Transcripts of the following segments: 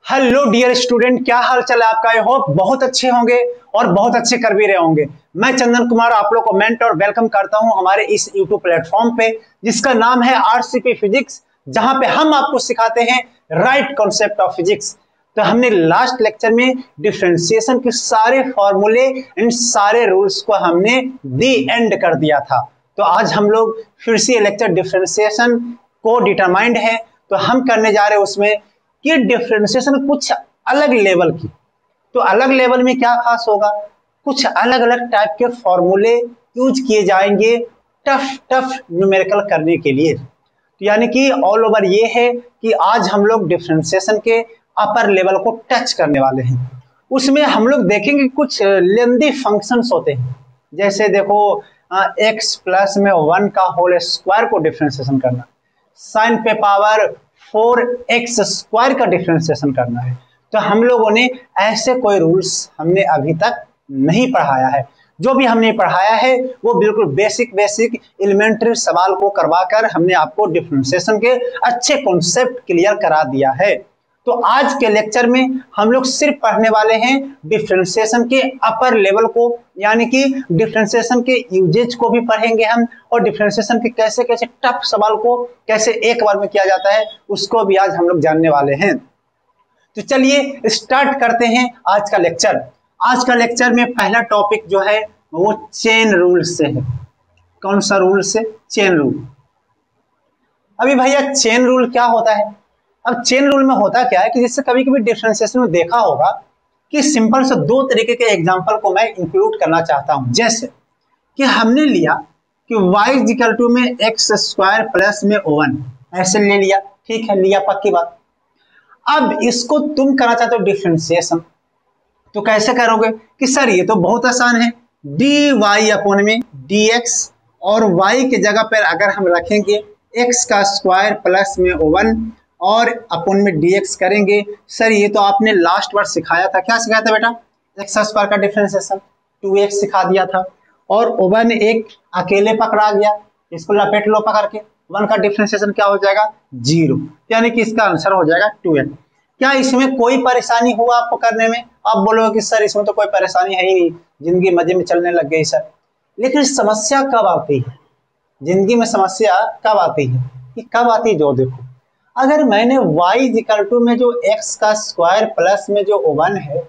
Hello dear student, क्या हाल चाल है आपका। आई होप बहुत अच्छे होंगे और बहुत अच्छे कर भी रहे होंगे। मैं चंदन कुमार आप लोग को मेंट और वेलकम करता हूं हमारे इस यूट्यूब प्लेटफॉर्म पे जिसका नाम है आरसीपी फिजिक्स, जहां पे हम आपको सिखाते हैं राइट कॉन्सेप्ट ऑफ फिजिक्स। तो हमने लास्ट लेक्चर में डिफरेंशिएशन के सारे फॉर्मूले एंड सारे रूल्स को हमने दी एंड कर दिया था। तो आज हम लोग फिर से लेक्चर डिफरेंशिएशन को डिटरमाइंड है, तो हम करने जा रहे हैं उसमें कि डिफरेंशिएशन कुछ अलग लेवल की। तो अलग लेवल में क्या खास होगा, कुछ अलग अलग टाइप के फॉर्मूले यूज किए जाएंगे टफ न्यूमेरिकल करने के लिए। तो यानी कि ऑल ओवर ये है कि आज हम लोग डिफरेंशिएशन के अपर लेवल को टच करने वाले हैं। उसमें हम लोग देखेंगे कुछ लेंदी फंक्शंस होते हैं, जैसे देखो x प्लस में 1 का होल स्क्वायर को डिफरेंशिएशन करना, साइन पे पावर 4x स्क्वायर का डिफरेंशिएशन करना है। तो हम लोगों ने ऐसे कोई रूल्स हमने अभी तक नहीं पढ़ाया है। जो भी हमने पढ़ाया है वो बिल्कुल बेसिक एलिमेंट्री सवाल को करवाकर हमने आपको डिफरेंशिएशन के अच्छे कॉन्सेप्ट क्लियर करा दिया है। तो आज के लेक्चर में हम लोग सिर्फ पढ़ने वाले हैं डिफरेंशिएशन के अपर लेवल को, यानी कि डिफरेंशिएशन के यूजेज को भी पढ़ेंगे हम, और डिफरेंशिएशन के कैसे कैसे टफ सवाल को कैसे एक बार में किया जाता है उसको भी आज हम लोग जानने वाले हैं। तो चलिए स्टार्ट करते हैं आज का लेक्चर। आज का लेक्चर में पहला टॉपिक जो है वो चेन रूल से है। कौन सा रूल से? Chain rule. अभी भैया चेन रूल क्या होता है? अब चेन रूल में होता क्या है कि जिससे कभी कभी डिफरेंशिएशन में देखा होगा कि सिंपल से दो तरीके के एग्जांपल को मैं इंक्लूड करना चाहता हूं। जैसे कि हमने लिया कि y इक्वल टू में x स्क्वायर प्लस में 1, ऐसे ले लिया, ठीक है, लिया, पक्की बात। अब इसको तुम करना चाहते हो डिफरेंशिएशन, तो कैसे करोगे कि सर ये तो बहुत आसान है, dy अपॉन में dx, और y के जगह पर अगर हम रखेंगे x का स्क्वायर प्लस में 1 और अपॉन में dx करेंगे। सर ये तो आपने लास्ट बार सिखाया था, क्या सिखाया था बेटा? x स्क्वायर का डिफरेंशिएशन 2x सिखा दिया था, और 1 एक अकेले पकड़ा गया, इसको लपेट लो पकड़ के, 1 का डिफरेंशिएशन क्या हो जाएगा? 0, यानी कि इसका आंसर हो जाएगा 2x। क्या इसमें कोई परेशानी हुआ आपको करने में? आप बोलोगे कि सर इसमें तो कोई परेशानी है ही नहीं, जिंदगी मजे में चलने लग गई सर। लेकिन समस्या कब आती है जिंदगी में? समस्या कब आती है कि कब आती है, जो देखो, अगर मैंने y इक्वल टू में जो x का स्क्वायर प्लस में जो 1 है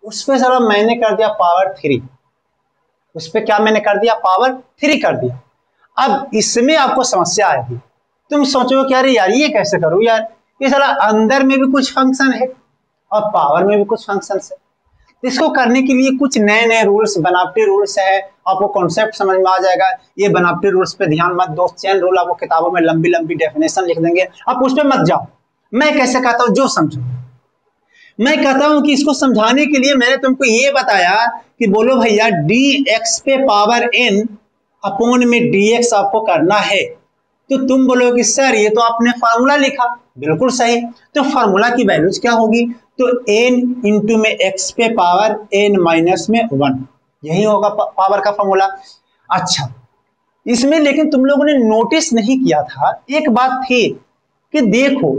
उस पे सारा मैंने कर दिया पावर 3, उस पे क्या मैंने कर दिया? पावर 3 कर दिया। अब इसमें आपको समस्या आएगी, तुम सोचोगे कि अरे यार ये कैसे करूं यार, ये सारा अंदर में भी कुछ फंक्शन है और पावर में भी कुछ फंक्शन है। इसको करने के लिए कुछ नए नए रूल्स, बनावटी रूल्स है, आपको कॉन्सेप्ट समझ में आ जाएगा। ये बनावटी रूल्स पे ध्यान मत दो, चेन रूल आपको किताबों में लंबी लंबी डेफिनेशन लिख देंगे, आप उस पर मत जाओ। मैं कैसे कहता हूँ जो समझो। मैं कहता हूं कि इसको समझाने के लिए मैंने तुमको ये बताया कि बोलो भैया dx पे पावर n अपॉन में dx आपको करना है, तो तुम बोलो कि सर ये तो आपने फार्मूला लिखा, बिल्कुल सही। तो फार्मूला की वैल्यूज क्या होगी? तो n इंटू में x पे पावर n माइनस में 1, यही होगा पावर का फार्मूला। अच्छा, इसमें लेकिन तुम लोगों ने नोटिस नहीं किया था, एक बात थी कि देखो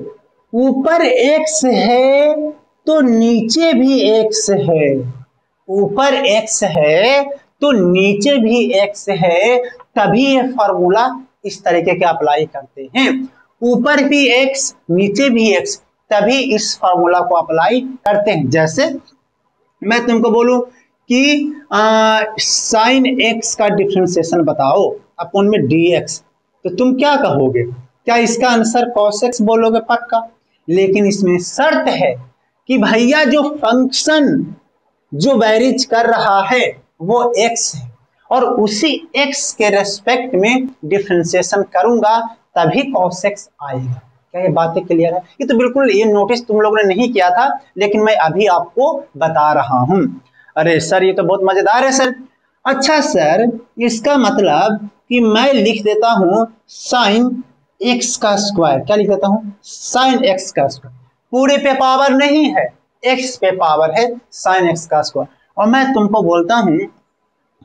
ऊपर x है तो नीचे भी x है, ऊपर x है तो नीचे भी x है, तभी ये फार्मूला इस तरीके के अप्लाई करते हैं। ऊपर भी x नीचे भी x, तभी इस फार्मूला को अप्लाई करते हैं। जैसे मैं तुमको बोलूं कि साइन x का डिफरेंशिएशन बताओ अपॉन में dx, तो तुम क्या कहोगे? क्या इसका आंसर cos x बोलोगे? पक्का। लेकिन इसमें शर्त है कि भैया जो फंक्शन जो वेरीज कर रहा है वो x है, और उसी x के रेस्पेक्ट में डिफरेंशिएशन करूंगा तभी cos x आएगा। क्या ये बातें क्लियर है? ये तो बिल्कुल, ये नोटिस तुम लोगों ने नहीं किया था, लेकिन मैं अभी आपको बता रहा हूं। अरे सर ये तो बहुत मजेदार है सर। अच्छा सर, इसका मतलब कि मैं लिख देता हूं साइन x का स्क्वायर, क्या लिख देता हूं? साइन x का स्क्वायर, पूरे पे पावर नहीं है, x पे पावर है साइन x का स्क्वायर, और मैं तुमको बोलता हूं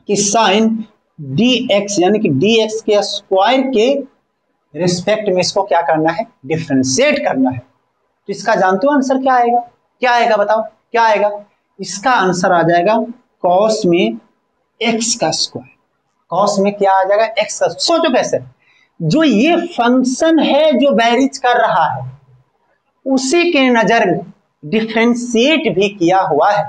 कि साइन dx यानी कि dx के स्क्वायर के रिस्पेक्ट में इसको क्या करना है? डिफरेंशिएट करना है। तो इसका जानते हो आंसर क्या आएगा? क्या आएगा बताओ, क्या आएगा? इसका आंसर आ जाएगा कॉस में एक्स का स्क्वायर। कॉस में क्या आ जाएगा? एक्स का। सोचो कैसे, जो ये फंक्शन है जो वेरीज कर रहा है उसी के नजर में डिफरेंशिएट भी किया हुआ है,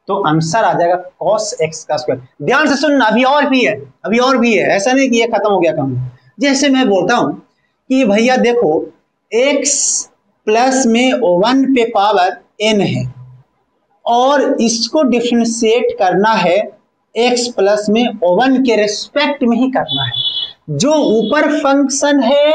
तो आंसर आ जाएगा cos x का स्क्वायर। ध्यान से सुनना, अभी और भी है, अभी और भी है, ऐसा नहीं कि ये खत्म हो गया काम। जैसे मैं बोलता हूं कि भैया देखो x प्लस में 1 पे पावर n है और इसको डिफरेंशिएट करना है x प्लस में 1 के रेस्पेक्ट में ही करना है। जो ऊपर फंक्शन है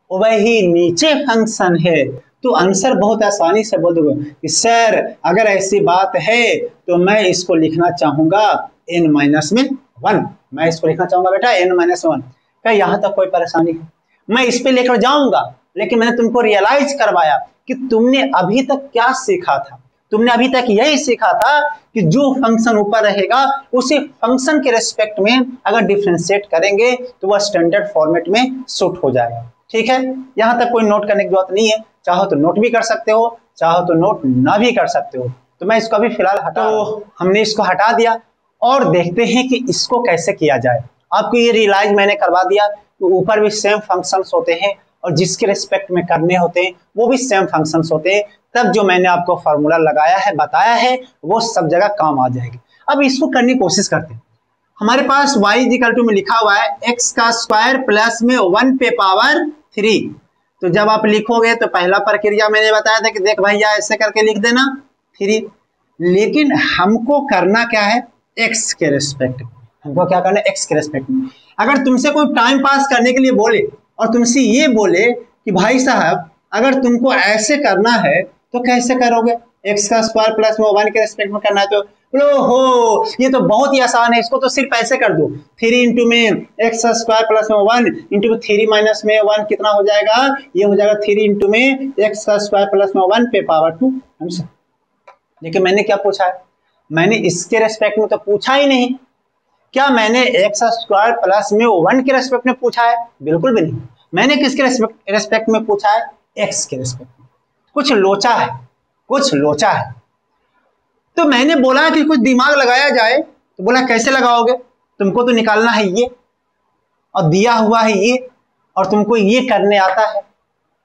वही नीचे फंक्शन है, तो आंसर बहुत आसानी से बोल दोगे कि सर अगर ऐसी बात है तो मैं इसको लिखना चाहूंगा n-1। मैं इसको लिखना चाहूंगा बेटा n-1। क्या यहाँ तक कोई परेशानी है? मैं इस पे लेकर जाऊंगा, लेकिन मैंने तुमको रियलाइज करवाया कि तुमने अभी तक क्या सीखा था। तुमने अभी तक यही सीखा था कि जो फंक्शन ऊपर रहेगा उसी फंक्शन के रेस्पेक्ट में अगर डिफरेंशिएट करेंगे तो वह स्टैंडर्ड फॉर्मेट में सूट हो जाएगा। ठीक है, यहाँ तक कोई नोट करने की जरूरत नहीं है, चाहो तो नोट भी कर सकते हो, चाहो तो नोट ना भी कर सकते हो। तो मैं इसको अभी फिलहाल हटा, तो हमने इसको हटा दिया और देखते हैं कि इसको कैसे किया जाए। आपको ये रियलाइज मैंने करवा दिया कि ऊपर भी सेम फंक्शंस होते हैं और जिसके रिस्पेक्ट में करने होते हैं वो भी सेम फंक्शंस होते हैं। तब जो मैंने आपको फॉर्मूला लगाया है, बताया है, वो सब जगह काम आ जाएगी। अब इसको करने की कोशिश करते हैं। हमारे पास y इक्वल टू में लिखा हुआ है x का स्क्वायर प्लस में 1 पे पावर 3। तो जब आप लिखोगे तो पहला प्रक्रिया मैंने बताया था कि देख भैया ऐसे करके लिख देना 3, लेकिन हमको करना क्या है? x के रेस्पेक्ट में। हमको क्या करना है? x के रेस्पेक्ट में। अगर तुमसे कोई टाइम पास करने के लिए बोले और तुमसे ये बोले कि भाई साहब अगर तुमको ऐसे करना है तो कैसे करोगे? x का स्क्वायर प्लस में 1 के रेस्पेक्ट में करना है तो लो हो, ये तो बहुत ही आसान है, इसको तो सिर्फ ऐसे कर दो 3 इंटू में एक्स स्क्वायर प्लस में 1 इंटू 3 माइनस में 1 कितना हो जाएगा? ये हो जाएगा 3 इंटू में एक्स का स्क्वायर प्लस में 1 पे पावर 2 आंसर। लेकिन मैंने क्या पूछा है? मैंने इसके रेस्पेक्ट में तो पूछा ही नहीं। क्या मैंने एक्स स्क्वायर प्लस में 1 के रेस्पेक्ट में पूछा है? बिल्कुल भी नहीं। मैंने किसके रेस्पेक्ट में पूछा है? एक्स के रेस्पेक्ट में। कुछ लोचा है, कुछ लोचा है। तो मैंने बोला कि कुछ दिमाग लगाया जाए, तो बोला कैसे लगाओगे? तुमको तो निकालना है ये और दिया हुआ है ये और तुमको ये करने आता है।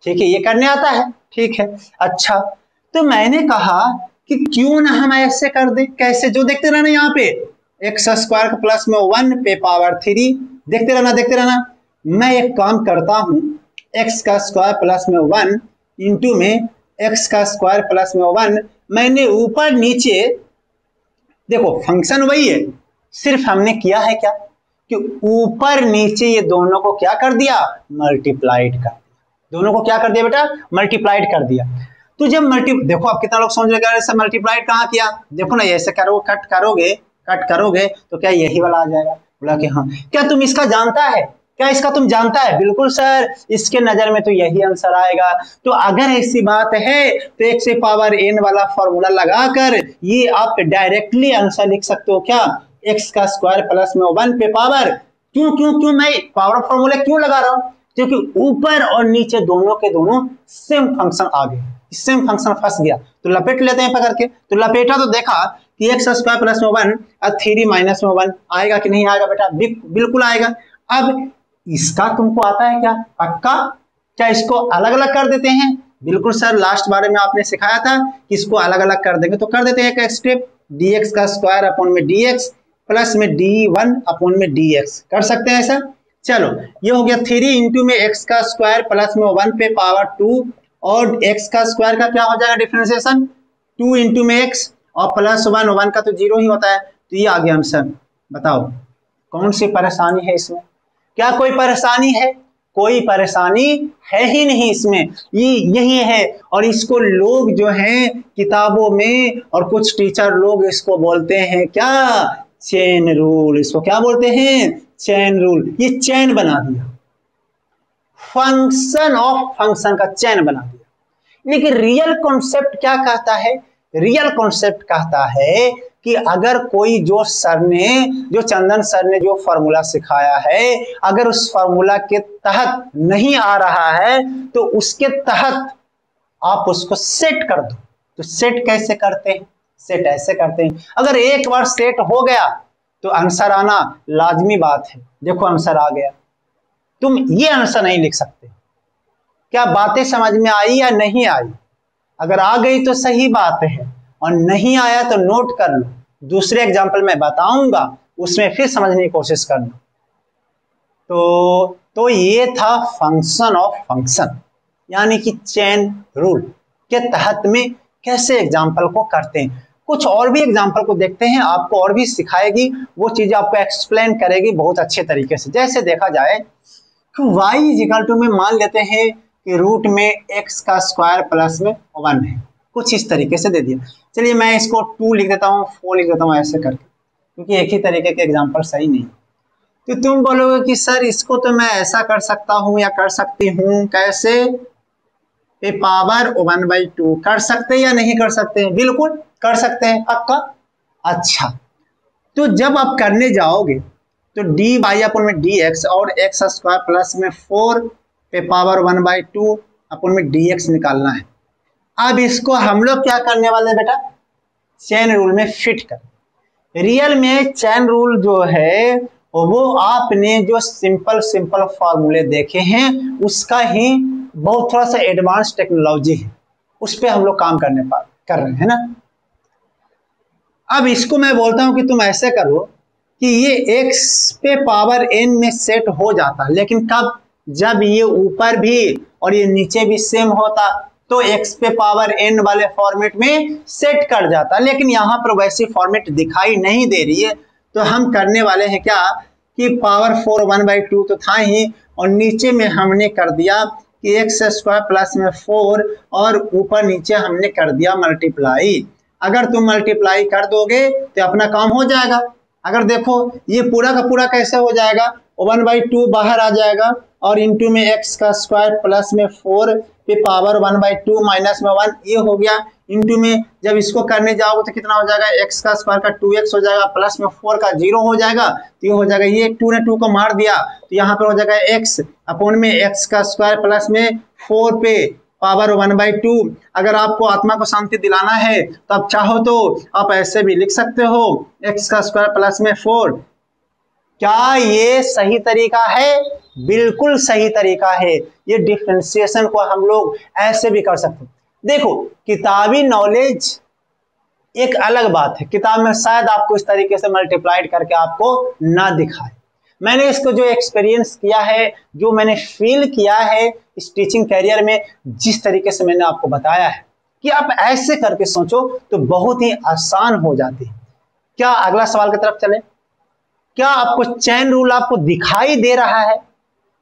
ठीक है, ये करने आता है, ठीक है। अच्छा, तो मैंने कहा कि क्यों ना हम ऐसे कर दें। कैसे? जो देखते रहना यहाँ पे एक्स स्क्वायर का प्लस में 1 पे पावर 3, देखते रहना, देखते रहना। मैं एक काम करता हूं, एक्स का स्क्वायर प्लस में 1 इंटू में एक्स का स्क्वायर प्लस में 1, मैंने ऊपर नीचे देखो फंक्शन वही है, सिर्फ हमने किया है क्या कि ऊपर नीचे ये दोनों को क्या कर दिया? मल्टीप्लाइड कर दिया। दोनों को क्या कर दिया बेटा? मल्टीप्लाइड कर दिया। तो जब देखो आप कितना लोग समझ रहे हैं, ऐसे मल्टीप्लाइड कहाँ किया? देखो ना, ऐसे करो, कट करोगे तो क्या यही वाला आ जाएगा? बोला कि हाँ। क्या तुम इसका जानता है? क्या इसका तुम जानता है? बिल्कुल सर, इसके नजर में तो यही आंसर आएगा। तो अगर ऐसी बात है तो x से पावर n वाला फॉर्मूला लगाकर ये आप डायरेक्टली आंसर लिख सकते हो। क्या? x का स्क्वायर प्लस में 1 पे पावर। क्यों मैं पावर फॉर्मूला क्यों लगा रहा हूं? क्योंकि ऊपर और नीचे दोनों के दोनों सेम फंक्शन आ गए, सेम फंक्शन फंस गया। तो लपेट लेते हैं पकड़ के। तो लपेटा तो देखा कि एक्स स्क्वायर प्लस में 1 और 3 माइनस में 1 आएगा कि नहीं आएगा बेटा? बिल्कुल आएगा। अब इसका तुमको आता है क्या? पक्का? क्या इसको अलग अलग कर देते हैं? बिल्कुल सर, लास्ट बारे में आपने सिखाया था कि इसको अलग अलग कर देंगे, तो कर देते हैं एक स्टेप। dx का स्क्वायर अपॉन में dx प्लस में d1 अपॉन में dx कर सकते हैं ऐसा। चलो, ये हो गया 3 इंटू में x का स्क्वायर प्लस में 1 पे पावर 2 और x का स्क्वायर का क्या हो जाएगा डिफरेंशिएशन? 2 इंटू में x और प्लस 1 का तो 0 ही होता है। तो ये आ गया आंसर। बताओ कौन सी परेशानी है इसमें? क्या कोई परेशानी है? कोई परेशानी है ही नहीं इसमें, ये यही है। और इसको लोग जो हैं किताबों में और कुछ टीचर लोग इसको बोलते हैं क्या? Chain rule. इसको क्या बोलते हैं? Chain rule. ये चेन बना दिया, फंक्शन ऑफ फंक्शन का चेन बना दिया। लेकिन रियल कॉन्सेप्ट क्या कहता है? रियल कॉन्सेप्ट कहता है कि अगर कोई जो चंदन सर ने जो फॉर्मूला सिखाया है, अगर उस फॉर्मूला के तहत नहीं आ रहा है तो उसके तहत आप उसको सेट कर दो। तो सेट कैसे करते हैं, सेट ऐसे करते हैं। अगर एक बार सेट हो गया तो आंसर आना लाजमी बात है। देखो आंसर आ गया, तुम ये आंसर नहीं लिख सकते। क्या बातें समझ में आई या नहीं आई? अगर आ गई तो सही बात है, और नहीं आया तो नोट कर लो, दूसरे एग्जाम्पल में बताऊंगा, उसमें फिर समझने की कोशिश करना। तो ये था फंक्शन ऑफ फंक्शन, यानी कि चेन रूल के तहत में कैसे एग्जाम्पल को करते हैं। कुछ और भी एग्जाम्पल को देखते हैं, आपको और भी सिखाएगी, वो चीज आपको एक्सप्लेन करेगी बहुत अच्छे तरीके से। जैसे देखा जाए कि y इक्वल टू में मान लेते हैं कि रूट में x का स्क्वायर प्लस में 1 है, कुछ इस तरीके से दे दिया। चलिए मैं इसको 2 लिख देता हूँ, 4 लिख देता हूँ ऐसे करके, क्योंकि एक ही तरीके के एग्जाम्पल सही नहीं। तो तुम बोलोगे कि सर इसको तो मैं ऐसा कर सकता हूँ या कर सकती हूँ, कैसे? ए पावर 1/2 कर सकते हैं या नहीं कर सकते हैं? बिल्कुल कर सकते हैं, पक्का। अच्छा, तो जब आप करने जाओगे तो डी बाई अपन में डी एक्स और एक्स स्क्वायर प्लस में 4 पे पावर 1/2 अपन में डी एक्स निकालना है। अब इसको हम लोग क्या करने वाले हैं बेटा? चेन रूल में फिट कर। रियल में चेन रूल जो है वो आपने जो सिंपल फॉर्मूले देखे हैं उसका ही बहुत थोड़ा सा एडवांस टेक्नोलॉजी है, उस पर हम लोग काम कर रहे हैं ना। अब इसको मैं बोलता हूं कि तुम ऐसे करो कि ये x पे पावर n में सेट हो जाता, लेकिन कब? जब ये ऊपर भी और ये नीचे भी सेम होता तो x पे पावर n वाले फॉर्मेट में सेट कर जाता। लेकिन यहाँ पर वैसी फॉर्मेट दिखाई नहीं दे रही है, तो हम करने वाले हैं क्या कि पावर 4 1/2 तो था ही, और नीचे में हमने कर दिया कि एक्स स्क्वायर प्लस में 4 और ऊपर नीचे हमने कर दिया मल्टीप्लाई। अगर तुम मल्टीप्लाई कर दोगे तो अपना काम हो जाएगा। अगर देखो ये पूरा का पूरा कैसे हो जाएगा, 1/2 बाहर आ जाएगा और इंटू में एक्स का स्क्वायर प्लस में 4 पे पावर 1/2 माइनस में 1, ये हो गया। इंटू में जब इसको करने जाओगे तो कितना हो जाएगा, एक्स का स्क्वायर का 2x हो जाएगा प्लस में 4 का 0 हो जाएगा, तो ये हो जाएगा, ये 2 ने 2 को मार दिया तो यहाँ पर हो जाएगा x अपॉन में एक्स का स्क्वायर प्लस में 4 पे पावर 1/2। अगर आपको आत्मा को शांति दिलाना है तो आप चाहो तो आप ऐसे भी लिख सकते हो, एक्स का स्क्वायर प्लस में 4। क्या ये सही तरीका है? बिल्कुल सही तरीका है। ये डिफरेंशिएशन को हम लोग ऐसे भी कर सकते हैं। देखो किताबी नॉलेज एक अलग बात है, किताब में शायद आपको इस तरीके से मल्टीप्लाइड करके आपको ना दिखाए। मैंने इसको जो एक्सपीरियंस किया है, जो मैंने फील किया है इस टीचिंग कैरियर में, जिस तरीके से मैंने आपको बताया है कि आप ऐसे करके सोचो तो बहुत ही आसान हो जाती है। क्या अगला सवाल की तरफ चले? क्या आपको चेन रूल आपको दिखाई दे रहा है?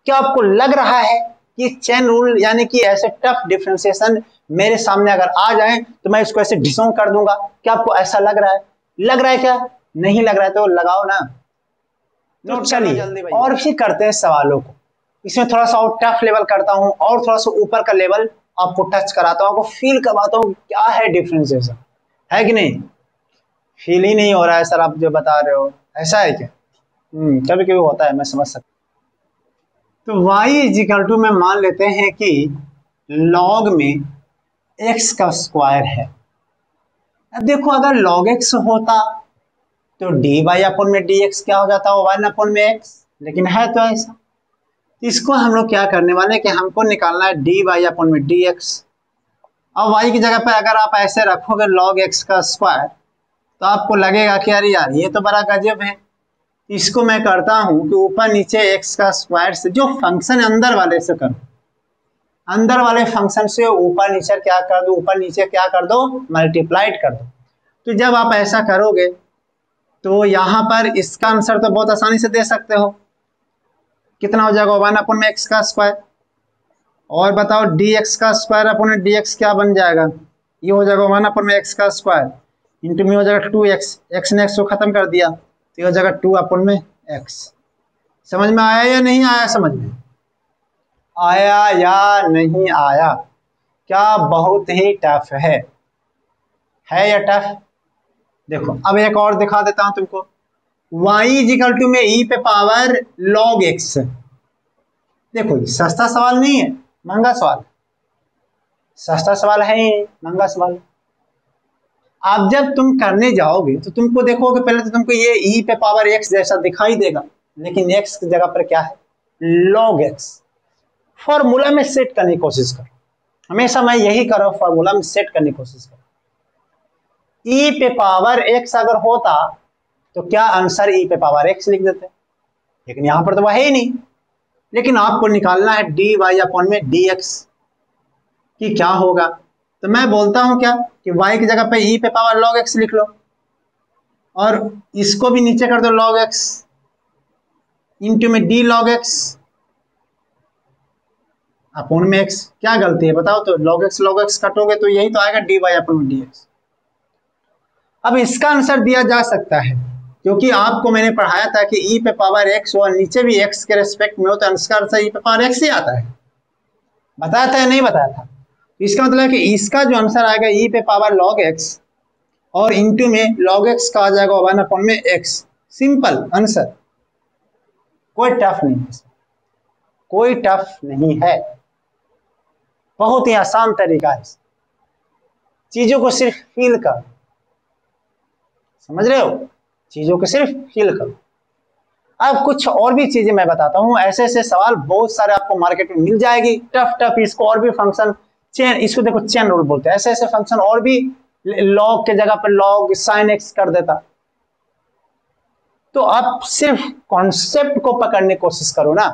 क्या आपको लग रहा है कि चेन रूल यानी कि ऐसे टफ डिफरेंशिएशन मेरे सामने अगर आ जाए तो मैं इसको ऐसे डिसोंग कर दूंगा? क्या आपको ऐसा लग रहा है? लग रहा है क्या? नहीं लग रहा है तो लगाओ ना। तो चलिए और फिर करते हैं सवालों को। इसमें थोड़ा सा और टफ लेवल करता हूं और थोड़ा सा ऊपर का लेवल आपको टच कराता हूं, आपको फील करवाता हूं क्या है डिफरेंशिएशन, है कि नहीं? फील ही नहीं हो रहा है सर आप जो बता रहे हो, ऐसा है क्या? कभी कभी होता है, मैं समझ सकता। तो y इक्वल टू में मान लेते हैं कि log में x का स्क्वायर है। अब देखो अगर log x होता तो dy अपॉन में dx क्या हो जाता है, 1 अपॉन में x, लेकिन है तो ऐसा। इसको हम लोग क्या करने वाले हैं कि हमको निकालना है dy अपॉन में dx। अब y की जगह पे अगर आप ऐसे रखोगे log x का स्क्वायर तो आपको लगेगा कि अरे यार ये तो बड़ा गजब है। इसको मैं करता हूं कि ऊपर नीचे x का स्क्वायर से जो फंक्शन अंदर वाले से करो, अंदर वाले फंक्शन से ऊपर नीचे क्या कर दो, ऊपर नीचे क्या कर दो, मल्टीप्लाइड कर दो। तो जब आप ऐसा करोगे तो यहाँ पर इसका आंसर तो बहुत आसानी से दे सकते हो, कितना हो जाएगा 1 अपॉन में x का स्क्वायर, और बताओ dx का स्क्वायर अपॉन में dx क्या बन जाएगा, ये हो जाएगा 1 अपॉन में x का स्क्वायर इंटू में हो जाएगा 2x, x ने x को खत्म कर दिया तो ये हो जाएगा 2 अपॉन में x। समझ में आया या नहीं आया? समझ में आया या नहीं आया? क्या बहुत ही टफ है या टफ? देखो अब एक और दिखा देता हूं तुमको, y इक्वल टू में e पे पावर log x। देखो ये सस्ता सवाल नहीं है, महंगा सवाल, सस्ता सवाल है ही, महंगा सवाल। आप जब तुम करने जाओगे तो तुमको देखोगे पहले तो तुमको ये ई पे पावर एक्स जैसा दिखाई देगा, लेकिन एक्स की जगह पर क्या है, लॉग एक्स। फॉर्मूला में सेट करने की कोशिश करो, हमेशा मैं यही कर रहा हूं, फॉर्मूला में सेट करने की कोशिश करो। ई पे पावर एक्स अगर होता तो क्या आंसर ई पे पावर एक्स लिख देते, लेकिन यहां पर तो वह है ही नहीं। लेकिन आपको निकालना है डी वाई अपॉन में डी एक्स कि क्या होगा, तो मैं बोलता हूं क्या कि y की जगह पे e पे पावर log x लिख लो, और इसको भी नीचे कर दो log x इंटू में d log x अपॉन में x। क्या गलती है बताओ, तो log x कटोगे तो यही तो आएगा dy अपॉन में dx। अब इसका आंसर दिया जा सकता है क्योंकि आपको मैंने पढ़ाया था कि e पे पावर x और नीचे भी x के रेस्पेक्ट में हो तो आंसर e पे पावर x ही आता है। बताया था या नहीं बताया था? इसका मतलब है कि इसका जो आंसर आएगा e पे पावर log x और इंटू में log x का आ जाएगा 1 अपॉन में x। सिंपल आंसर, कोई टफ नहीं है, कोई टफ नहीं है, बहुत ही आसान तरीका है। चीजों को सिर्फ फील कर, समझ रहे हो, चीजों को सिर्फ फील करो। अब कुछ और भी चीजें मैं बताता हूँ, ऐसे ऐसे सवाल बहुत सारे आपको मार्केट में मिल जाएगी, टफ इसको और भी फंक्शन चेन, इसको देखो चेन रूल बोलते हैं, ऐसे ऐसे फंक्शन और भी लॉग के जगह पर लॉग साइन एक्स कर देता। तो आप सिर्फ कॉन्सेप्ट को पकड़ने की कोशिश करो ना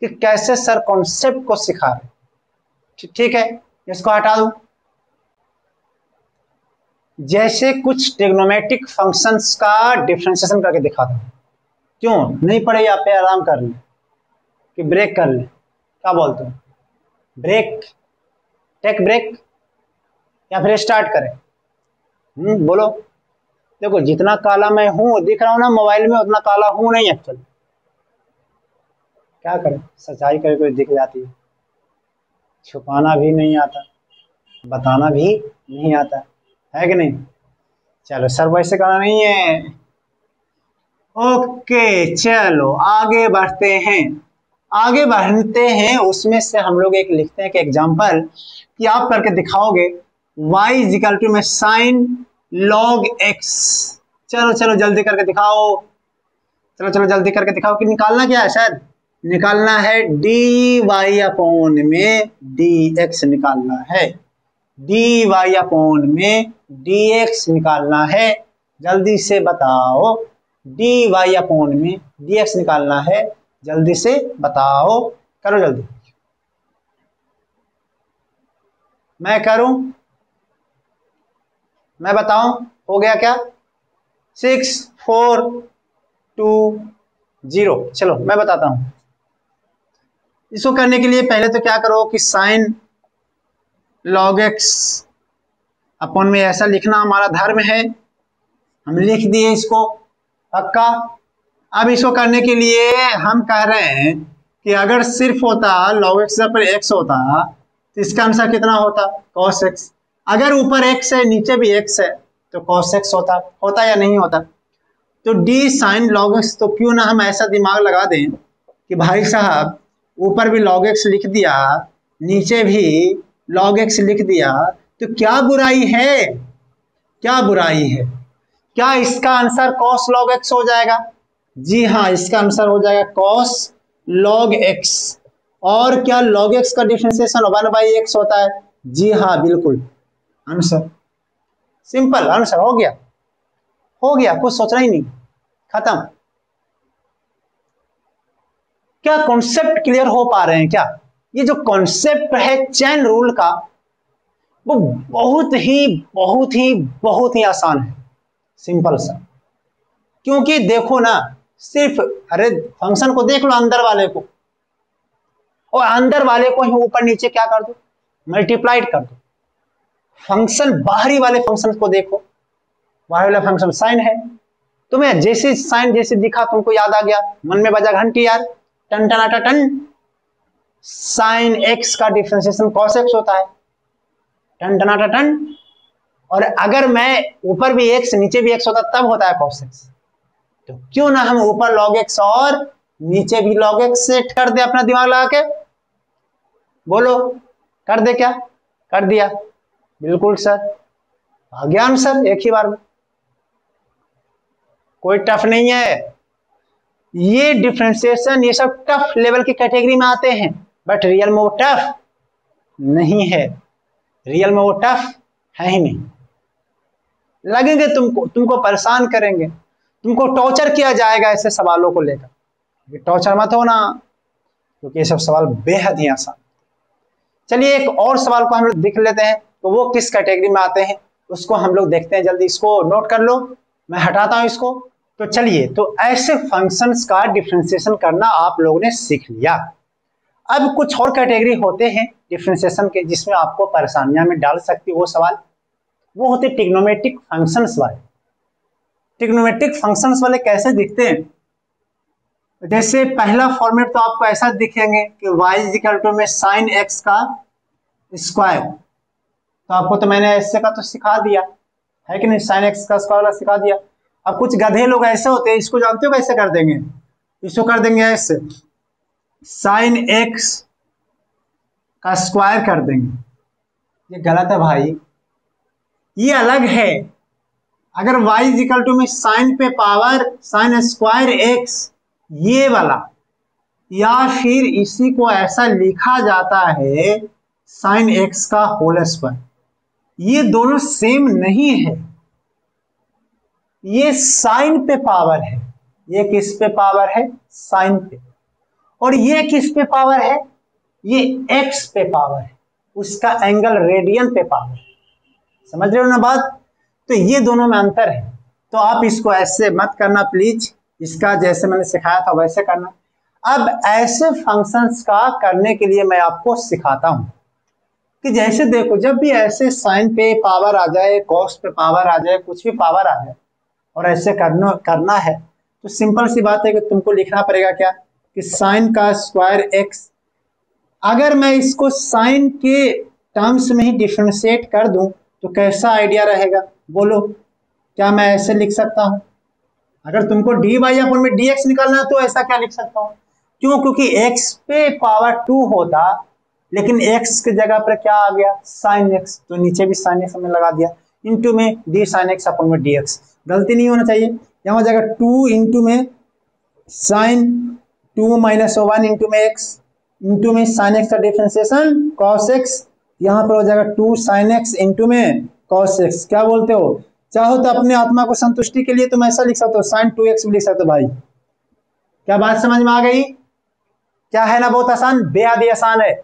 कि कैसे सर कॉन्सेप्ट को सिखा रहे। ठीक है, इसको हटा दो। जैसे कुछ ट्रिग्नोमेट्रिक फंक्शंस का डिफरेंशिएशन करके दिखाता हूं, क्यों नहीं पढ़े यहाँ पे, आराम कर ले कि ब्रेक कर ले, क्या बोलते हो, ब्रेक, टेक ब्रेक या फिर स्टार्ट करें? बोलो। देखो जितना काला मैं हूं दिख रहा हूं ना मोबाइल में, उतना काला हूं नहीं एक्चुअली। क्या करें, सच्चाई कभी कभी दिख जाती है, छुपाना भी नहीं आता, बताना भी नहीं आता है कि नहीं। चलो सर वैसे करना नहीं है, ओके चलो आगे बढ़ते हैं। आगे बढ़ते हैं उसमें से हम लोग एक लिखते हैं कि एग्जांपल कि आप करके दिखाओगे y इक्वल टू में साइन log x। चलो चलो जल्दी करके दिखाओ, चलो चलो जल्दी करके दिखाओ कि निकालना क्या है, शायद निकालना है डी वाई अपॉन में डी एक्स निकालना है, डी वाई अपॉन में डी एक्स निकालना है। जल्दी से बताओ, डी वाई अपॉन में डी एक्स निकालना है, जल्दी से बताओ, करो जल्दी। मैं करूं, मैं बताऊं, हो गया क्या, 6 4 2 0। चलो मैं बताता हूं। इसको करने के लिए पहले तो क्या करो कि साइन log x अपॉन में ऐसा लिखना हमारा धर्म है, हम लिख दिए इसको पक्का। अब इसको करने के लिए हम कह रहे हैं कि अगर सिर्फ होता log x पर x होता तो इसका आंसर कितना होता, cos x। अगर ऊपर x है नीचे भी x है तो cos x होता या नहीं होता। तो d sin log x, तो क्यों ना हम ऐसा दिमाग लगा दें कि भाई साहब ऊपर भी log x लिख दिया, नीचे भी log x लिख दिया, तो क्या बुराई है, क्या बुराई है, क्या इसका आंसर cos log x हो जाएगा? जी हाँ, इसका आंसर हो जाएगा cos log x। और क्या log x का डिफरेंशिएशन 1/x होता है? जी हाँ बिल्कुल, आंसर सिंपल, आंसर हो गया, हो गया, कुछ सोचना ही नहीं, खत्म। क्या कॉन्सेप्ट क्लियर हो पा रहे हैं क्या? ये जो कॉन्सेप्ट है चेन रूल का वो बहुत ही आसान है, सिंपल सा। क्योंकि देखो ना, सिर्फ अरे फंक्शन को देख लो अंदर वाले को, और अंदर वाले को ही ऊपर नीचे क्या कर दो, मल्टीप्लाइड कर दो। फंक्शन बाहरी वाले फंक्शन को देखो, बाहरी वाला फंक्शन साइन है, तुम्हें जैसे साइन जैसे दिखा तुमको याद आ गया, मन में बजा घंटी यार, टन टनाटा टन। साइन एक्स का डिफरेंशिएशन cos x होता है, टन टनाटा टन। और अगर मैं ऊपर भी x नीचे भी x होता तब होता है cos x। तो क्यों ना हम ऊपर log x और नीचे भी log x सेट कर दे, अपना दिमाग लगा के बोलो, कर दे क्या? कर दिया, बिल्कुल सर। आ गया आंसर एक ही बार में, कोई टफ नहीं है। ये डिफरेंशिएशन ये सब टफ लेवल की कैटेगरी में आते हैं, बट रियल में वो टफ नहीं है, रियल में वो टफ है ही नहीं। लगेंगे तुमको परेशान करेंगे, तुमको टॉर्चर किया जाएगा ऐसे सवालों को लेकर। टॉर्चर मत होना, क्योंकि ये सब सवाल बेहद ही आसान। चलिए एक और सवाल को हम लोग देख लेते हैं, तो वो किस कैटेगरी में आते हैं उसको हम लोग देखते हैं। जल्दी इसको नोट कर लो, मैं हटाता हूं इसको। तो चलिए, तो ऐसे फंक्शंस का डिफरेंशिएशन करना आप लोगों ने सीख लिया। अब कुछ और कैटेगरी होते हैं डिफरेंशिएशन के जिसमें आपको परेशानियां में डाल सकती है वो सवाल, वो होते ट्रिग्नोमेट्रिक फंक्शंस वाले। ट्रिग्नोमेट्रिक फंक्शंस वाले कैसे दिखते हैं? जैसे पहला फॉर्मेट तो आपको ऐसा दिखेंगे कि y इक्वल टू में साइन एक्स का स्क्वायर। तो आपको तो मैंने ऐसे का तो सिखा दिया है कि नहीं, साइन एक्स का स्क्वायर वाला सिखा दिया। अब कुछ गधे लोग ऐसे होते हैं, इसको जानते हो कैसे कर देंगे? इसको कर देंगे ऐसे, साइन एक्स का स्क्वायर कर देंगे। ये गलत है भाई, ये अलग है। अगर y इक्वल टू में साइन पे पावर साइन स्क्वायर एक्स ये वाला, या फिर इसी को ऐसा लिखा जाता है साइन एक्स का होल स्क्वायर, ये दोनों सेम नहीं है। ये साइन पे पावर है, ये किस पे पावर है? साइन पे। और ये किस पे पावर है? ये एक्स पे पावर है, उसका एंगल रेडियन पे पावर। समझ रहे हो ना बात? तो ये दोनों में अंतर है। तो आप इसको ऐसे मत करना प्लीज, इसका जैसे मैंने सिखाया था वैसे करना। अब ऐसे फंक्शंस का करने के लिए मैं आपको सिखाता हूं कि जैसे देखो, जब भी ऐसे साइन पे पावर आ जाए, कॉस पे पावर आ जाए, कुछ भी पावर आ जाए और ऐसे करना है, तो सिंपल सी बात है कि तुमको लिखना पड़ेगा क्या कि साइन का स्क्वायर एक्स। अगर मैं इसको साइन के टर्म्स में ही डिफरेंशिएट कर दूं तो कैसा आइडिया रहेगा बोलो? क्या मैं ऐसे लिख सकता हूं? अगर तुमको डी वाई अपन में डी एक्स निकालना है तो ऐसा क्या लिख सकता हूं? क्यों? क्योंकि एक्स पे पावर 2 होता, लेकिन एक्स की जगह पर क्या आ गया? Sine x. तो नीचे भी साइन एक्स हमने लगा दिया, इंटू में डी साइन एक्स अपन में डी एक्स। गलती नहीं होना चाहिए, यहाँ हो जाएगा 2 इंटू में साइन 2 माइनस 1 इंटू में एक्स, इंटू में साइन एक्स का डिफरेंशिएशन कॉस एक्स, यहाँ पर हो जाएगा 2 साइन एक्स इंटू में कॉस एक्स। क्या बोलते हो? चाहो तो अपने आत्मा को संतुष्टि के लिए तुम ऐसा लिख सकते हो, साइन 2x भी लिख सकते हो भाई। क्या बात समझ में आ गई? क्या है ना, बहुत आसान, बेहद ही आसान है।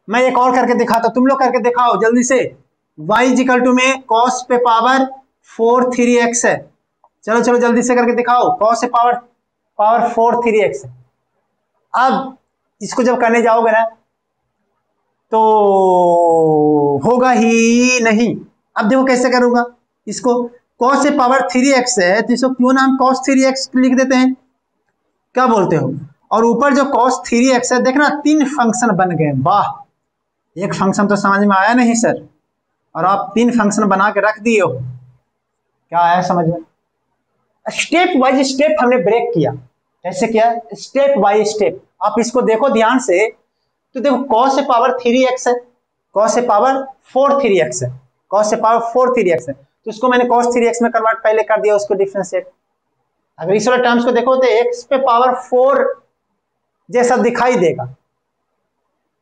मैं एक और करके दिखाता हूं, तुम लोग करके दिखाओ जल्दी से। y इक्वल टू में cos पे पावर 4 3x है। चलो चलो जल्दी से करके दिखाओ, cos से पावर 4 3x है। अब इसको जब करने जाओगे ना तो होगा ही नहीं। अब देखो कैसे करूंगा इसको। cos से पावर 3x है तो इसको क्यों नाम cos 3x लिख देते हैं, क्या बोलते हो? और ऊपर जो cos 3x है, देखना 3 फंक्शन बन गए। वाह, एक फंक्शन तो समझ में आया नहीं सर, और आप 3 फंक्शन बना के रख दिए हो। क्या आया समझ में? स्टेप बाय स्टेप हमने ब्रेक किया। कैसे किया? Step by step. आप इसको देखो ध्यान से, तो देखो cos से पावर 3x है, cos से पावर 4 3x है, cos से पावर 4 3x है, तो इसको मैंने cos 3x में कन्वर्ट पहले कर दिया, उसको डिफरेंशिएट। अगर इस वाले टर्म्स को देखो तो x पे पावर 4 जैसा दिखाई देगा।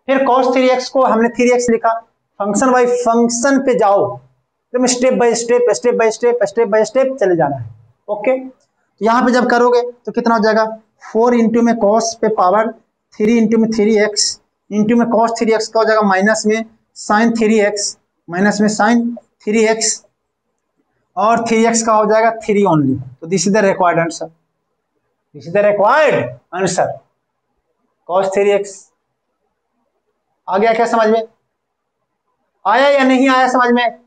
फिर cos 3x को हमने 3x लिखा। फंक्शन बाय फंक्शन पे जाओ, तो step by step step by step step by step चले जाना है। ओके, तो यहाँ पे जब करोगे तो कितना हो जाएगा? 4 इंटू में cos पे पावर 3 इंटू में 3x इंटू में cos 3x का हो जाएगा माइनस में साइन 3x माइनस में साइन 3x, और 3x का हो जाएगा 3 ओनली। तो this is the required answer, this is the required answer, cos 3x। आ गया क्या समझ में? आया या नहीं आया समझ में?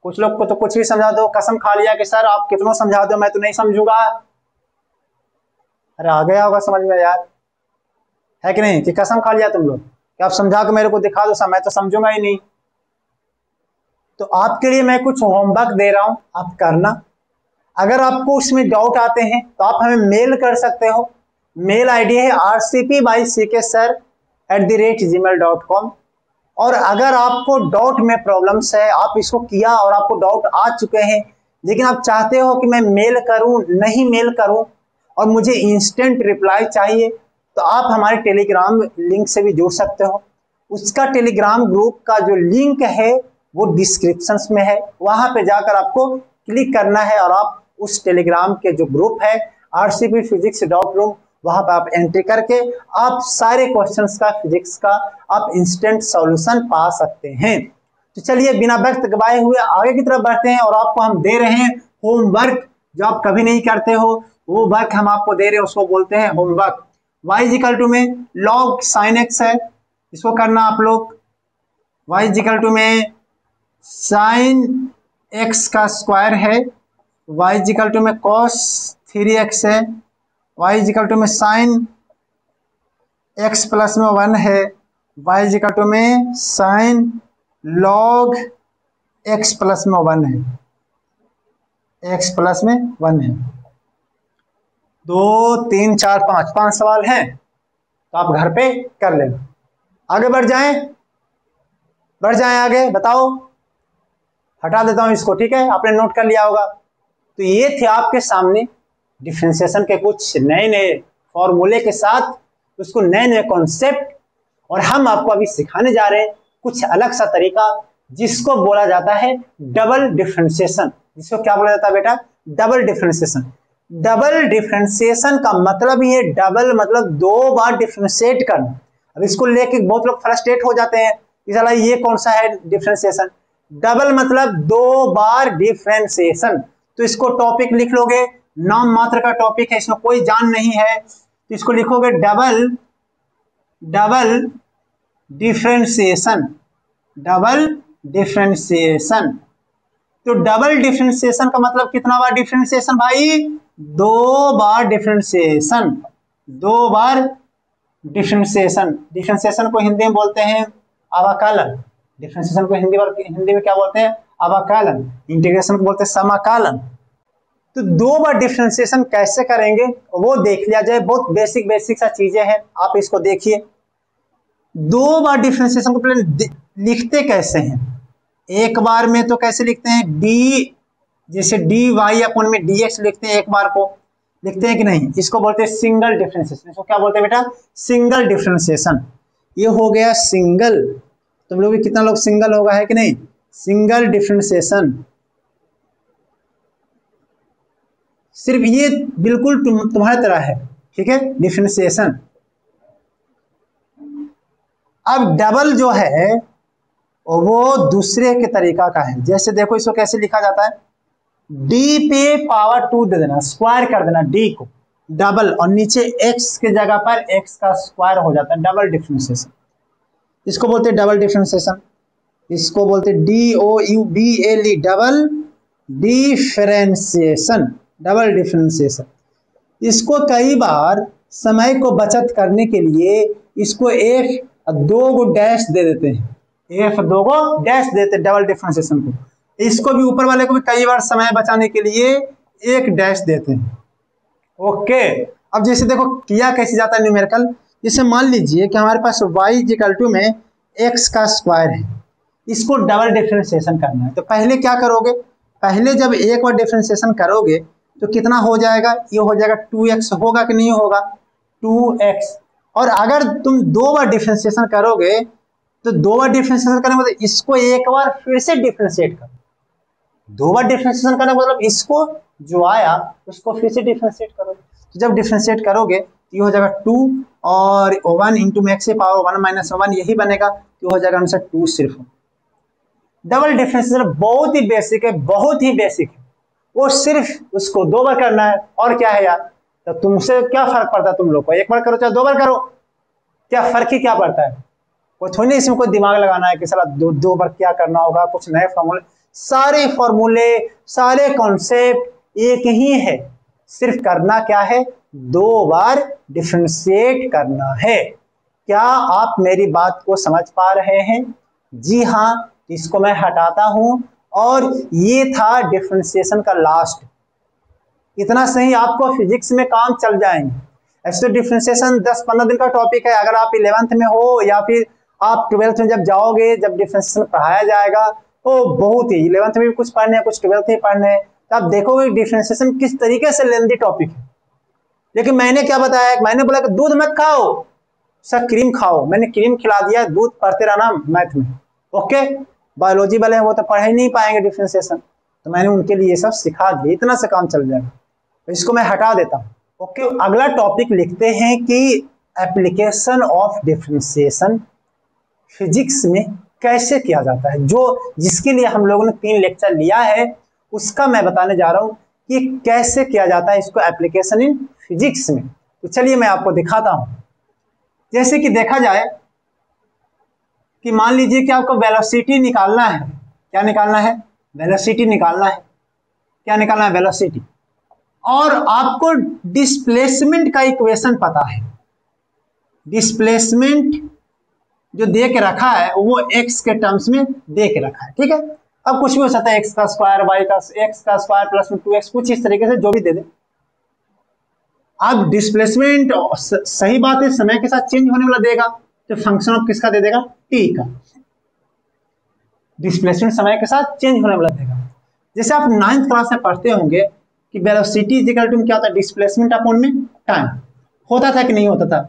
कुछ लोग को तो कुछ भी समझा दो, कसम खा लिया कि सर आप कितना समझा दो मैं तो नहीं समझूंगा। अरे आ गया होगा समझ में यार, है कि नहीं? कि कसम खा लिया तुम लोग कि आप समझा के मेरे को दिखा दो, मैं तो समझूंगा ही नहीं। तो आपके लिए मैं कुछ होमवर्क दे रहा हूं, आप करना। अगर आपको उसमें डाउट आते हैं तो आप हमें मेल कर सकते हो। मेल आईडी है rcp by ck sir@gmail.com। और अगर आपको डाउट में प्रॉब्लम्स है, आप इसको किया और आपको डाउट आ चुके हैं, लेकिन आप चाहते हो कि मैं मेल करूं, नहीं मेल करूं और मुझे इंस्टेंट रिप्लाई चाहिए, तो आप हमारे टेलीग्राम लिंक से भी जुड़ सकते हो। उसका टेलीग्राम ग्रुप का जो लिंक है वो डिस्क्रिप्शन में है, वहां पे जाकर आपको क्लिक करना है और आप उस टेलीग्राम के जो ग्रुप है आरसीपी फिजिक्स डाउट रूम, वहां पर आप एंट्री करके आप सारे क्वेश्चंस का, फिजिक्स का आप इंस्टेंट सॉल्यूशन पा सकते हैं। तो चलिए बिना वक्त गवाए हुए आगे की तरफ बढ़ते हैं और आपको हम दे रहे हैं होमवर्क, जो आप कभी नहीं करते हो वो वर्क हम आपको दे रहे हैं, उसको बोलते हैं होमवर्क। y इक्वल टू में log sin x है, इसको करना आप लोग। y इक्वल टू में sin x का स्क्वायर है, y इक्वल टू में cos 3x है, y इक्वल टू में sin x प्लस में 1 है, y इक्वल टू में sin log x प्लस में 1 है, x प्लस में 1 है। 2 3 4 5 सवाल हैं, तो आप घर पे कर लेना। आगे बढ़ जाएं आगे, बताओ। हटा देता हूं इसको, ठीक है, आपने नोट कर लिया होगा। तो ये थे आपके सामने डिफरेंशिएशन के कुछ नए नए फॉर्मूले के साथ, उसको नए नए कॉन्सेप्ट, और हम आपको अभी सिखाने जा रहे हैं कुछ अलग सा तरीका जिसको बोला जाता है डबल डिफरेंशिएशन। जिसको क्या बोला जाता है बेटा? Double differentiation. डबल डिफरेंशिएशन का मतलब ही है, डबल मतलब 2 बार डिफरेंशिएट करना। अब इसको लेके बहुत लोग फ्रस्ट्रेट हो जाते हैं कि साला ये कौन सा है डिफरेंशिएशन। डबल मतलब 2 बार डिफरेंशिएशन। तो इसको टॉपिक लिख लोगे, नाम मात्र का टॉपिक है, इसमें कोई जान नहीं है, तो इसको लिखोगे डबल डिफरेंशिएशन। Double differentiation. तो डबल डिफरेंशिएशन का मतलब कितना बार डिफरेंशिएशन भाई? 2 बार डिफरेंशिएशन। 2 बार डिफरेंशिएशन। डिफरेंशिएशन को हिंदी में बोलते हैं अवकलन। डिफरेंशिएशन को हिंदी में क्या बोलते हैं? अवकलन। इंटीग्रेशन को बोलते हैं समाकलन। तो 2 बार डिफरेंशिएशन कैसे करेंगे वो देख लिया जाए। बहुत बेसिक सा चीजें हैं, आप इसको देखिए। 2 बार डिफरेंशिएशन को पहले लिखते कैसे हैं? एक बार में तो कैसे लिखते हैं? डी, जैसे डी वाई अपन में dx लिखते हैं, एक बार को लिखते हैं कि नहीं? इसको बोलते हैं सिंगल डिफरेंशिएशन। इसको क्या बोलते हैं बेटा? Single differentiation. ये हो गया सिंगल। तुम लोग कितना लोग सिंगल होगा है कि नहीं? Single differentiation. सिर्फ ये बिल्कुल तुम्हारी तरह है, ठीक है, डिफरेंशिएशन। अब डबल जो है वो दूसरे के तरीका का है। जैसे देखो इसको कैसे लिखा जाता है? डी पे पावर 2 दे देना, स्क्वायर कर देना डी को, डबल, और नीचे एक्स के जगह पर एक्स का स्क्वायर हो जाता है, डबल डिफरेंशिएशन। इसको बोलते हैं डबल डिफरेंशिएशन। इसको बोलते हैं DOUBLE, double differentiation. Double differentiation. इसको कई बार समय को बचत करने के लिए इसको F2 को डैश दे देते हैं, F2 को डैश देते हैं डबल डिफरेंशिएशन को। इसको भी ऊपर वाले को भी कई बार समय बचाने के लिए एक डैश देते हैं। ओके, अब जैसे देखो किया कैसे जाता है न्यूमेरिकल। जैसे मान लीजिए कि हमारे पास y इक्वल टू में x का स्क्वायर है, इसको डबल डिफरेंशिएशन करना है। तो पहले क्या करोगे? पहले जब एक बार डिफरेंशिएशन करोगे तो कितना हो जाएगा? ये हो जाएगा 2x, होगा कि नहीं होगा? 2x। और अगर तुम 2 बार डिफरेंशिएशन करोगे तो 2 बार डिफरेंशिएशन करने मतलब इसको एक बार फिर से डिफरेंशिएट करो। 2 बार डिफरेंशिएशन करने मतलब इसको जो आया उसको फिर से डिफरेंशिएट करो। तो जब डिफरेंशिएट करोगे तो ये हो जाएगा 2 और 1 इंटू में x से पावर 1 माइनस 1 यही बनेगा, तो हो जाएगा आंसर 2 सिर्फ। डबल डिफरेंशिएशन बहुत ही बेसिक है, बहुत ही बेसिक है। वो सिर्फ उसको 2 बार करना है, और क्या है यार? तो तुमसे क्या फर्क पड़ता है? तुम लोग को 1 बार करो चाहे 2 बार करो, क्या फर्क ही क्या पड़ता है? कोई थोड़ी नहीं इसमें कोई दिमाग लगाना है कि साला 2 बार क्या करना होगा, कुछ नए फॉर्मूले। सारे फॉर्मूले, सारे कॉन्सेप्ट एक ही है, सिर्फ करना क्या है? 2 बार डिफरेंशिएट करना है। क्या आप मेरी बात को समझ पा रहे हैं? जी हाँ। इसको मैं हटाता हूं और ये था डिफरेंशिएशन का लास्ट। इतना सही आपको फिजिक्स में काम चल जाएंगे। ऐसे तो डिफरेंशिएशन 10-15 दिन का टॉपिक है। अगर आप 11th में हो या फिर आप 12th में जब जाओगे, जब डिफरेंशिएशन पढ़ाया जाएगा तो बहुत ही 11th में भी कुछ पढ़ने हैं, कुछ 12th में पढ़ने हैं, तो आप देखोगे डिफरेंशिएशन किस तरीके से लेंदी टॉपिक है। लेकिन मैंने क्या बताया, मैंने बोला कि दूध मत खाओ, सर क्रीम खाओ, मैंने क्रीम खिला दिया, दूध पढ़ते रहना मैथ में। ओके, बायोलॉजी वाले हैं वो तो पढ़ ही नहीं पाएंगे डिफरेंशिएशन, तो मैंने उनके लिए सब सिखा दिया, इतना से काम चल जाएगा, तो इसको मैं हटा देता हूँ। ओके, अगला टॉपिक लिखते हैं कि एप्लीकेशन ऑफ डिफरेंशिएशन फिजिक्स में कैसे किया जाता है। जो जिसके लिए हम लोगों ने 3 लेक्चर लिया है उसका मैं बताने जा रहा हूँ कि कैसे किया जाता है इसको एप्लीकेशन इन फिजिक्स में। तो चलिए मैं आपको दिखाता हूँ। जैसे कि देखा जाए कि मान लीजिए कि आपको वेलोसिटी निकालना है। क्या निकालना है? वेलोसिटी निकालना है। क्या निकालना है? वेलोसिटी। और आपको डिस्प्लेसमेंट का इक्वेशन पता है। डिस्प्लेसमेंट जो दे के रखा है वो x के टर्म्स में दे के रखा है, ठीक है। अब कुछ भी हो सकता है, x का स्क्वायर, y का x का स्क्वायर प्लस 2x, कुछ इस तरीके से जो भी दे दे। अब डिस्प्लेसमेंट सही बात है, समय के साथ चेंज होने वाला देगा, तो फंक्शन ऑफ किसका दे देगा? t का। डिस्प्लेसमेंट समय के साथ चेंज होने वाला देगा। जैसे आप 9th क्लास में पढ़ते होंगे कि वेलोसिटी इज इक्वल टू क्या होता है? डिस्प्लेसमेंट अपॉन में टाइम। होता था कि नहीं होता था?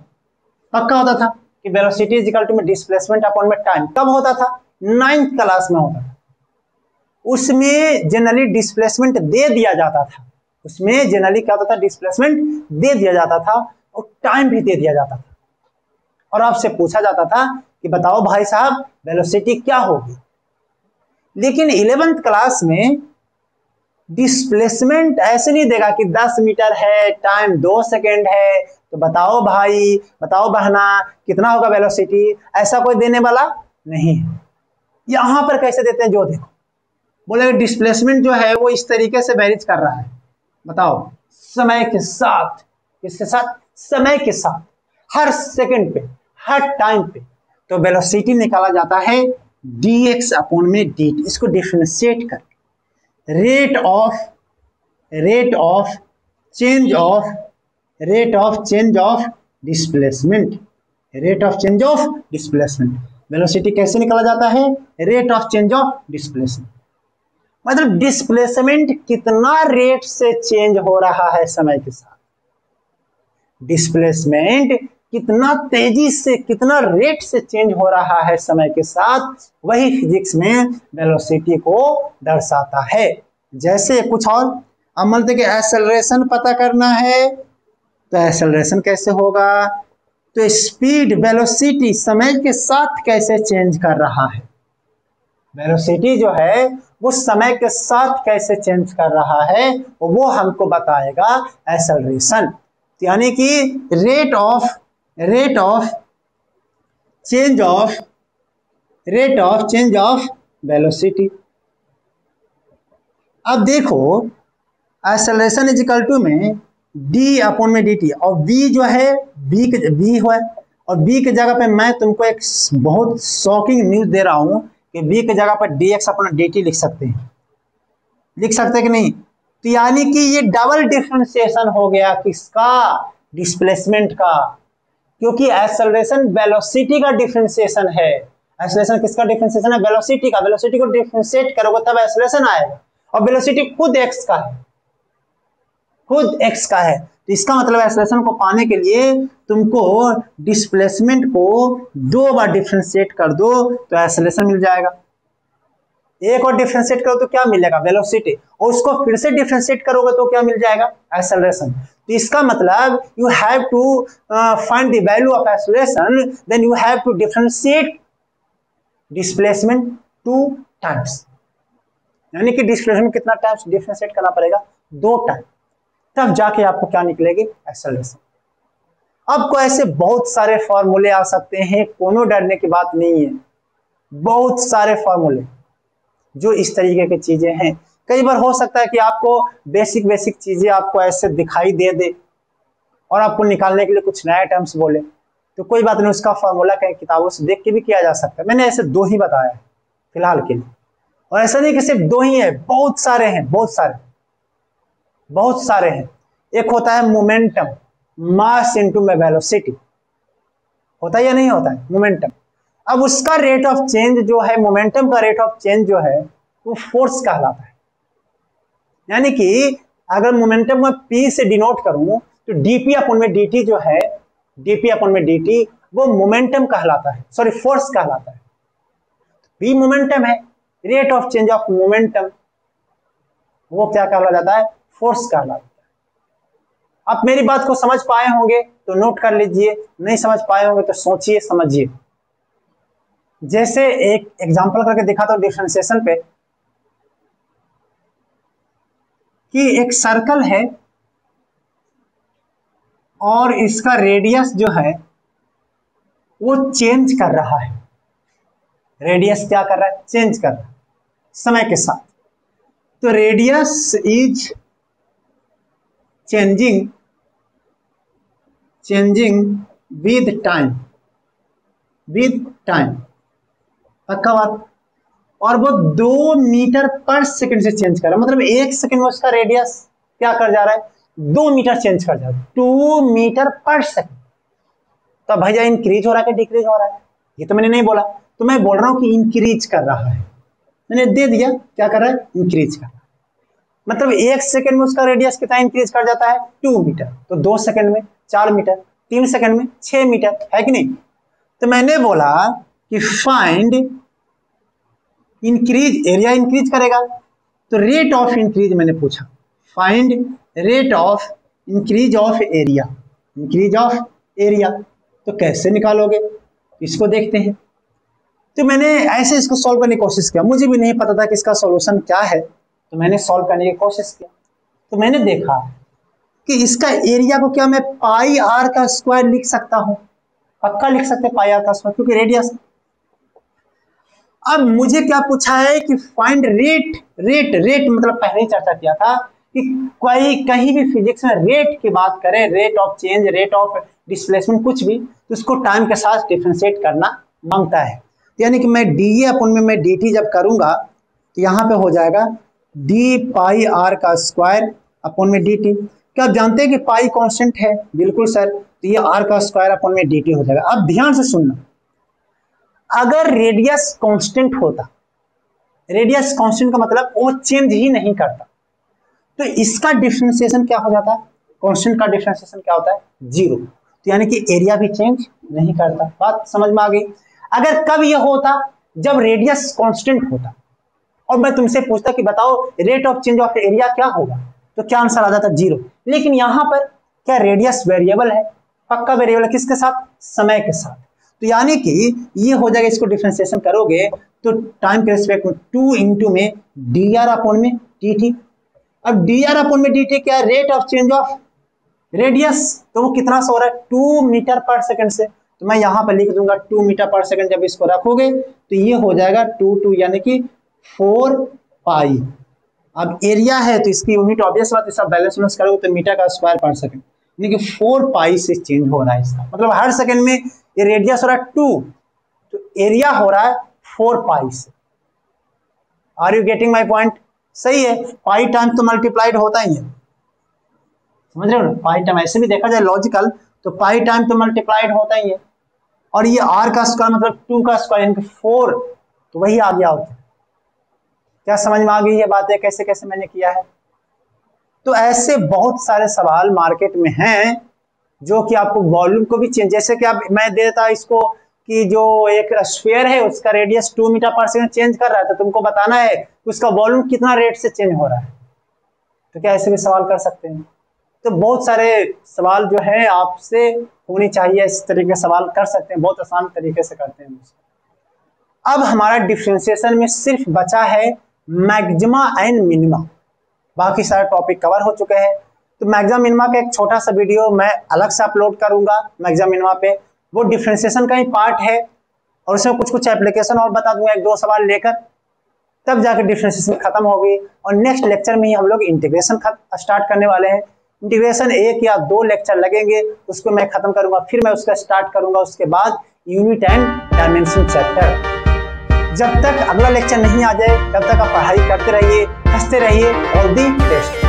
पक्का होता था कि वेलोसिटी इज इक्वल टू में डिस्प्लेसमेंट अपॉन में टाइम। कब होता था? 9th क्लास में होता था। उसमें जनरली डिस्प्लेसमेंट दे दिया जाता था। उसमें जनरली क्या होता था? डिस्प्लेसमेंट दे दिया जाता था और टाइम भी दे दिया जाता था, और आपसे पूछा जाता था कि बताओ भाई साहब वेलोसिटी क्या होगी। लेकिन 11th क्लास में डिस्प्लेसमेंट ऐसे नहीं देगा कि 10 मीटर है, टाइम 2 सेकेंड है, तो बताओ भाई, बताओ बहना कितना होगा वेलोसिटी, ऐसा कोई देने वाला नहीं है। यहां पर कैसे देते हैं, जो देखो, बोले डिस्प्लेसमेंट जो है वो इस तरीके से वेरीज कर रहा है। बताओ, समय के साथ। किसके साथ? समय के साथ, हर सेकंड पे, हर टाइम पे। तो वेलोसिटी निकाला जाता है dx अपॉन में dt। इसको डिफरेंशिएट करके rate of change of displacement, rate of change of displacement. Velocity कैसे निकाला जाता है? Rate of change of displacement. मतलब डिस्प्लेसमेंट कितना रेट से चेंज हो रहा है समय के साथ, डिस्प्लेसमेंट कितना तेजी से, कितना रेट से चेंज हो रहा है समय के साथ, वही फिजिक्स में वेलोसिटी को दर्शाता है। जैसे कुछ और, अब मान लेते कि एक्सेलरेशन पता करना है, तो एक्सेलरेशन कैसे होगा? तो स्पीड, वेलोसिटी समय के साथ कैसे चेंज कर रहा है, वेलोसिटी जो है वो समय के साथ कैसे चेंज कर रहा है, वो हमको बताएगा एक्सेलरेशन। यानी कि rate of change of velocity. अब देखो, एक्सेलरेशन इज इक्वल टू में d अपॉन में dt, और v जो है v है, और v की जगह पे मैं तुमको एक बहुत शॉकिंग न्यूज दे रहा हूं कि v की जगह पर dx अपॉन dt लिख सकते हैं। लिख सकते हैं कि नहीं? तो यानी कि ये डबल डिफरेंशिएशन हो गया किसका? डिस्प्लेसमेंट का, क्योंकि एक्सेलरेशन वेलोसिटी का डिफरेंशिएशन है। एक्सेलरेशन किसका डिफरेंशिएशन है? वेलोसिटी का। वेलोसिटी को डिफरेंशिएट करोगे तब एक्सेलरेशन आएगा, और वेलोसिटी खुद x का है, खुद x का है। तो इसका मतलब एक्सेलरेशन को पाने के लिए तुमको डिस्प्लेसमेंट को 2 बार डिफरेंशिएट कर दो तो एक्सेलरेशन मिल जाएगा। एक और डिफरेंशिएट करो तो क्या मिलेगा? वेलोसिटी। और उसको फिर से डिफरेंशिएट करोगे तो क्या मिल जाएगा? एक्सेलरेशन। तो इसका मतलब you have to find the value of acceleration, then you have to differentiate displacement 2 times. यानी कि डिस्प्लेसमेंट कितना टाइम्स डिफरेंशिएट करना पड़ेगा? 2 टाइम, तब जाके आपको क्या निकलेगी? एक्सेलरेशन। आपको ऐसे बहुत सारे फॉर्मूले आ सकते हैं, कोनो डरने की बात नहीं है। बहुत सारे फॉर्मूले जो इस तरीके की चीजें हैं। कई बार हो सकता है कि आपको बेसिक चीजें आपको ऐसे दिखाई दे दे और आपको निकालने के लिए कुछ नया टर्म्स बोले, तो कोई बात नहीं, उसका फॉर्मूला कहीं किताबों से देख के भी किया जा सकता है। मैंने ऐसे 2 ही बताया है फिलहाल के लिए, और ऐसा नहीं कि सिर्फ 2 ही है, बहुत सारे हैं, बहुत सारे हैं। एक होता है मोमेंटम, मास इनटू में वेलोसिटी, होता है या नहीं होता है मोमेंटम। अब उसका रेट ऑफ चेंज जो है, मोमेंटम का रेट ऑफ चेंज जो है वो फोर्स कहलाता है। यानी कि अगर मोमेंटम को P से डिनोट करूं तो dP अपॉन में dt जो है, dP अपॉन में dt वो मोमेंटम कहलाता है, सॉरी फोर्स कहलाता है। P मोमेंटम है, rate of change of momentum वो क्या कहला जाता है, फोर्स कहलाता है। आप मेरी बात को समझ पाए होंगे तो नोट कर लीजिए, नहीं समझ पाए होंगे तो सोचिए समझिए। जैसे एक एग्जांपल करके दिखाता हूं डिफरेंशिएशन पे, कि एक सर्कल है और इसका रेडियस जो है वो चेंज कर रहा है। रेडियस क्या कर रहा है, चेंज कर रहा है समय के साथ। तो radius is changing with time, पक्का बात। और वो 2 मीटर पर सेकंड से चेंज कर रहा है, मतलब 1 सेकंड में उसका रेडियस क्या कर जा रहा है, 2 मीटर चेंज कर जा रहा है, 2 मीटर पर सेकंड। तो भैया इंक्रीज हो रहा है कि डिक्रीज हो रहा है, ये तो मैंने नहीं बोला, तो मैं बोल रहा हूं कि इंक्रीज कर रहा है, मैंने दे दिया क्या कर रहा है, इंक्रीज कर रहा है। मतलब 1 सेकंड में उसका रेडियस कितना इंक्रीज कर जाता है, 2 मीटर। तो 2 सेकंड में 4 मीटर, 3 सेकंड में 6 मीटर, है कि नहीं। तो मैंने बोला कि फाइंड इंक्रीज, एरिया इंक्रीज करेगा तो रेट ऑफ इंक्रीज मैंने पूछा, find rate of increase of area, increase of area. तो कैसे निकालोगे, इसको देखते हैं। तो मैंने ऐसे इसको सॉल्व करने की कोशिश किया, मुझे भी नहीं पता था कि इसका सॉल्यूशन क्या है, तो मैंने सॉल्व करने की कोशिश किया। तो मैंने देखा कि इसका एरिया को क्या मैं पाई आर का स्क्वायर लिख सकता हूं, पक्का लिख सकते पाई आर का स्क्वायर, क्योंकि रेडियस। अब मुझे क्या पूछा है कि फाइंड रेट मतलब पहले ही चर्चा किया था कि कहीं भी फिजिक्स में रेट की बात करें, rate of change, rate of displacement, कुछ भी, तो उसको टाइम के साथ डिफरेंशिएट करना मांगता है। यानी कि मैं डी अपॉन में मैं डी टी जब करूंगा तो यहाँ पे हो जाएगा डी पाई आर का स्क्वायर अपॉन में डी टी। क्या आप जानते हैं कि पाई कांस्टेंट है, बिल्कुल सर, तो ये आर का स्क्वायर अपॉन में डी टी हो जाएगा। अब ध्यान से सुनना, अगर रेडियस कांस्टेंट होता, रेडियस कांस्टेंट का मतलब वो चेंज ही नहीं करता, तो इसका डिफरेंशिएशन क्या हो जाता, कांस्टेंट का डिफरेंशिएशन क्या होता है, 0। तो यानी कि एरिया भी चेंज नहीं करता। बात समझ में आ गई। अगर कब ये होता, जब रेडियस कांस्टेंट होता और मैं तुमसे पूछता कि बताओ rate of change of area क्या होगा, तो क्या आंसर आ जाता, 0। लेकिन यहां पर क्या रेडियस वेरिएबल है, पक्का वेरिएबल है, किसके साथ, समय के साथ। तो यानी कि ये हो जाएगा, इसको डिफरेंशिएशन करोगे तो टाइम के रिस्पेक्ट में 2 इंटू में डी आर अपॉन में डी टी। अब डी आर अपॉन में डी टी क्या है, rate of change of radius, तो वो कितना से हो रहा है, 2 मीटर पर सेकंड से। तो मैं यहाँ पर लिख दूंगा 2 मीटर पर सेकंड। जब इसको रखोगे तो ये हो जाएगा 2 यानी कि 4 पाई। अब एरिया है तो इसकी यूनिट ऑब्वियस बात है, सब बैलेंस करोगे तो मीटर का स्क्वायर पर सेकंड, यानी कि 4 पाई से चेंज हो रहा है इसका, मतलब हर सेकंड में ये रेडियस हो रहा है 2, तो एरिया हो रहा है 4 पाई से। Are you getting my point, सही है। पाई टाइम तो मल्टीप्लाइड होता ही है, समझ रहे हो ना, पाई टाइम ऐसे भी देखा जाए लॉजिकल तो पाई टाइम तो मल्टीप्लाइड होता ही है। और ये आर का स्क्वायर मतलब 2 का स्क्वायर यानी कि 4, तो वही आ गया होता है। क्या समझ में आ गई ये बातें, कैसे कैसे मैंने किया है। तो ऐसे बहुत सारे सवाल मार्केट में हैं जो कि आपको वॉल्यूम को भी चेंज, जैसे कि आप मैं देता इसको कि जो एक स्फीयर है उसका रेडियस 2 मीटर पर सेकंड चेंज कर रहा है, तो तुमको बताना है कि उसका वॉल्यूम कितना रेट से चेंज हो रहा है। तो क्या ऐसे भी सवाल कर सकते हैं। तो बहुत सारे सवाल जो है आपसे होनी चाहिए, इस तरीके के सवाल कर सकते हैं, बहुत आसान तरीके से करते हैं। अब हमारा डिफरेंशिएशन में सिर्फ बचा है मैक्सिमा एंड मिनिमा, बाकी सारे टॉपिक कवर हो चुके हैं। तो मैक्सिमा मिनिमा का एक छोटा सा वीडियो मैं अलग से अपलोड करूंगा मैक्सिमा मिनिमा पे, वो डिफरेंशिएशन का ही पार्ट है और उसमें कुछ कुछ एप्लीकेशन और बता दूंगा, 1-2 सवाल लेकर, तब जाकर डिफरेंशिएशन खत्म होगी। और नेक्स्ट लेक्चर में ही हम लोग इंटीग्रेशन स्टार्ट करने वाले हैं। इंटीग्रेशन 1 या 2 लेक्चर लगेंगे, उसको मैं खत्म करूंगा, फिर मैं उसका स्टार्ट करूंगा, उसके बाद यूनिट एंड डायमेंशन चैप्टर। जब तक अगला लेक्चर नहीं आ जाए तब तक आप पढ़ाई करते रहिए, हंसते रहिए। All the best.